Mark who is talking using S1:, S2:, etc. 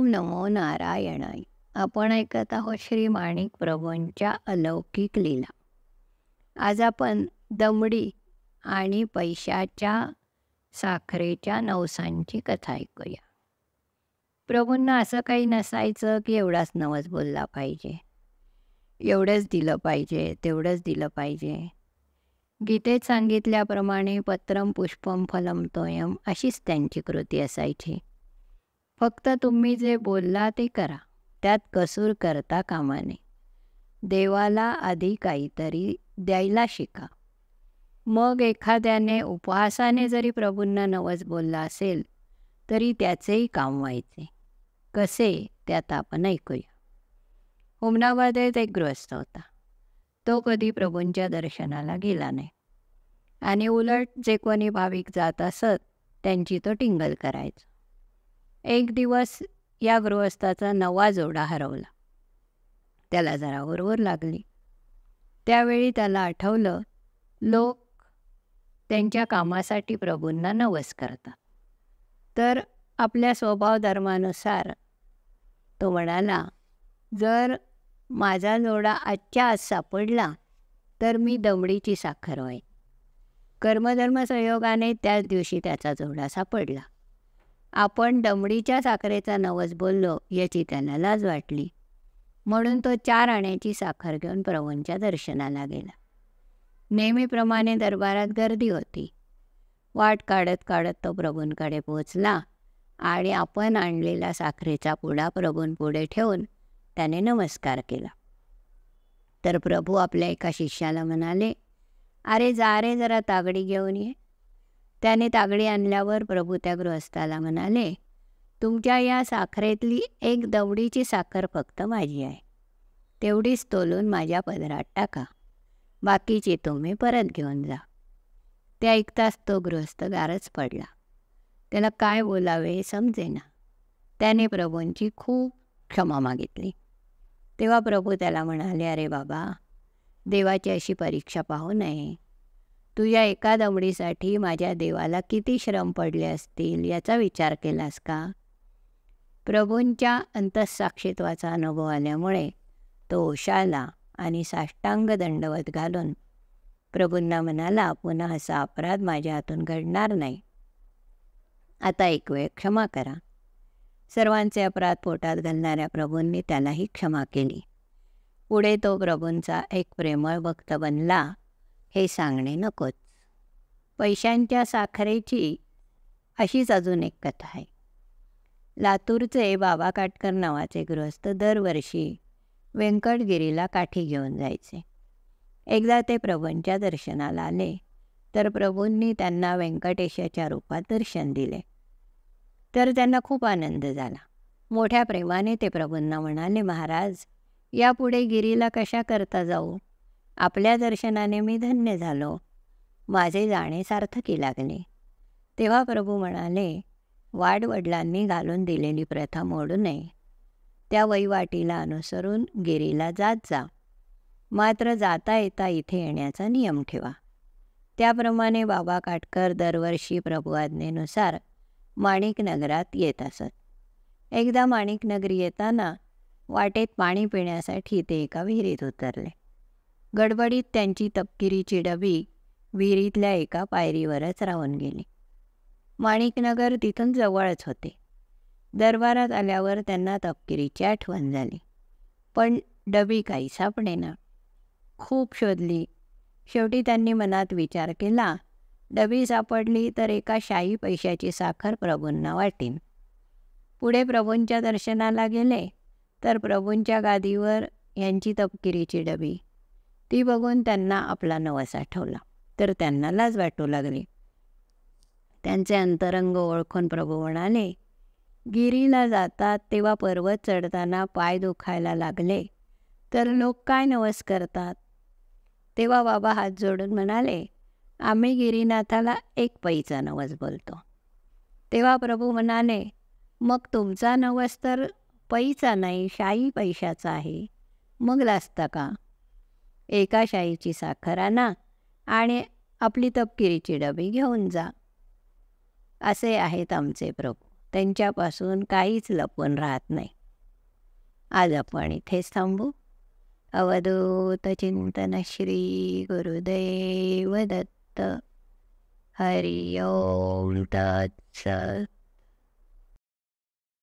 S1: ओम नमो नारायणाय. आपण ऐकत आहोत श्री माणिक प्रभूंच्या अलौकिक लीला. आज आपण दमडी आणि पैशाच्या साखरेच्या नवसांची कथा ऐकूया. प्रभूंना असं काही नसायचं की एवढाच नवस बोलला पाहिजे, एवढंच दिलं पाहिजे, तेवढंच दिलं पाहिजे. गीतेत सांगितल्याप्रमाणे पत्रम पुष्पम फलम तोयम अशीच त्यांची कृती असायची. फक्त तुम्ही जे बोलला ते करा, त्यात कसूर करता कामा नये. देवाला आधी काहीतरी द्यायला शिका. मग एखाद्याने उपहासाने जरी प्रभूंना नवस बोलला असेल तरी त्याचेही काम व्हायचे. कसे त्यात आपण ऐकूया. हुमनाबादेत एक गृहस्थ होता. तो कधी प्रभूंच्या दर्शनाला गेला नाही आणि उलट जे कोणी भाविक जात असत त्यांची तो टिंगल करायचा. एक दिवस या गृहस्थाचा नवा जोडा हरवला. त्याला जरा हुरहुर लागली. त्यावेळी त्याला आठवलं, लोक त्यांच्या कामासाठी प्रभूंना नवस करतात, तर आपल्या स्वभाव धर्मानुसार तो म्हणाला, जर माझा जोडा आजच्या आज सापडला तर मी दमडीची साखर होईन. कर्मधर्म संयोगाने त्याच दिवशी त्याचा जोडा सापडला. आपण दमडीच्या साखरेचा नवस बोललो याची त्याला लाज वाटली, म्हणून तो 4 आण्याची साखर घेऊन प्रभूंच्या दर्शनाला गेला. नेहमीप्रमाणे दरबारात गर्दी होती. वाट काढत काढत तो प्रभूंकडे पोचला आणि आपण आणलेला साखरेचा पुडा प्रभूंपुढे ठेवून त्याने नमस्कार केला. तर प्रभू आपल्या एका शिष्याला म्हणाले, अरे जा रे, जरा तागडी घेऊन ये. त्याने तागडी आणल्यावर प्रभू त्या गृहस्थाला म्हणाले, तुमच्या या साखरेतली एक दमडीची साखर फक्त माझी आहे, तेवढीच तोलून माझ्या पदरात टाका, बाकीची तुम्ही परत घेऊन जा. ते ऐकताच तो गृहस्थ गारच पडला. त्याला काय बोलावे हे समजेना. त्याने प्रभूंची खूप क्षमा मागितली. तेव्हा प्रभू त्याला म्हणाले, अरे बाबा, देवाची अशी परीक्षा पाहू नये. तुझ्या एका दमडीसाठी माझ्या देवाला किती श्रम पडले असतील याचा विचार केलास का? प्रभूंच्या अंतःसाक्षित्वाचा अनुभव आल्यामुळे तो ओशाळला आणि साष्टांग दंडवत घालून प्रभूंना म्हणाला, पुन्हा असा अपराध माझ्या हातून घडणार नाही. आता एक वेळ क्षमा करा. सर्वांचे अपराध पोटात घालणाऱ्या प्रभूंनी त्यालाही क्षमा केली. पुढे तो प्रभूंचा एक प्रेमळ भक्त बनला हे सांगणे नकोच. पैशांच्या साखरेची अशीच अजून एक कथा आहे. लातूरचे बाबा काटकर नावाचे गृहस्थ दरवर्षी व्यंकटगिरीला काठी घेऊन जायचे. एकदा ते प्रभूंच्या दर्शनाला आले तर प्रभूंनी त्यांना व्यंकटेशाच्या रूपात दर्शन दिले. तर त्यांना खूप आनंद झाला. मोठ्या प्रेमाने ते प्रभूंना म्हणाले, महाराज, यापुढे गिरीला कशा करता जाऊ? आपल्या दर्शनाने मी धन्य झालो. माझे जाणे सार्थकी लागले. तेव्हा प्रभू म्हणाले, वाडवडिलांनी घालून दिलेली प्रथा मोडू नये. त्या वहिवाटीला अनुसरून गिरीला जात जा. मात्र जाता येता इथे येण्याचा नियम ठेवा. त्याप्रमाणे बाबा काटकर दरवर्षी प्रभू आज्ञेनुसार माणिकनगरात येत असत. एकदा माणिकनगरी येताना वाटेत पाणी पिण्यासाठी ते एका विहिरीत उतरले. गडबडीत त्यांची तपकिरीची डबी विहिरीतल्या एका पायरीवरच राहून गेली. माणिकनगर तिथून जवळच होते. दरबारात आल्यावर त्यांना तपकिरीची आठवण झाली, पण डबी काही सापडेना. खूप शोधली. शेवटी त्यांनी मनात विचार केला, डबी सापडली तर एका शाही पैशाची साखर प्रभूंना वाटीन. पुढे प्रभूंच्या दर्शनाला गेले तर प्रभूंच्या गादीवर यांची तपकिरीची डबी. ती बघून त्यांना आपला नवस आठवला, तर त्यांना लाज वाटू लागली. त्यांचे अंतरंग ओळखून प्रभू म्हणाले, गिरीला जातात तेव्हा पर्वत चढताना पाय दुखायला लागले तर लोक काय नवस करतात? तेव्हा बाबा हात जोडून म्हणाले, आम्ही गिरीनाथाला एक पैचा नवस बोलतो. तेव्हा प्रभू म्हणाले, मग तुमचा नवस तर पैचा नाही, शाही पैशाचा आहे. मग लाजता का? एका शाहीची साखर आणा आणि आपली तपकिरीची डबी घेऊन जा. असे आहेत आमचे प्रभू. त्यांच्यापासून काहीच लपून राहत नाही. आज आपण इथेच थांबू. अवधूत चिंतन श्री गुरुदेव दत्त. हरि ओम तत्सत.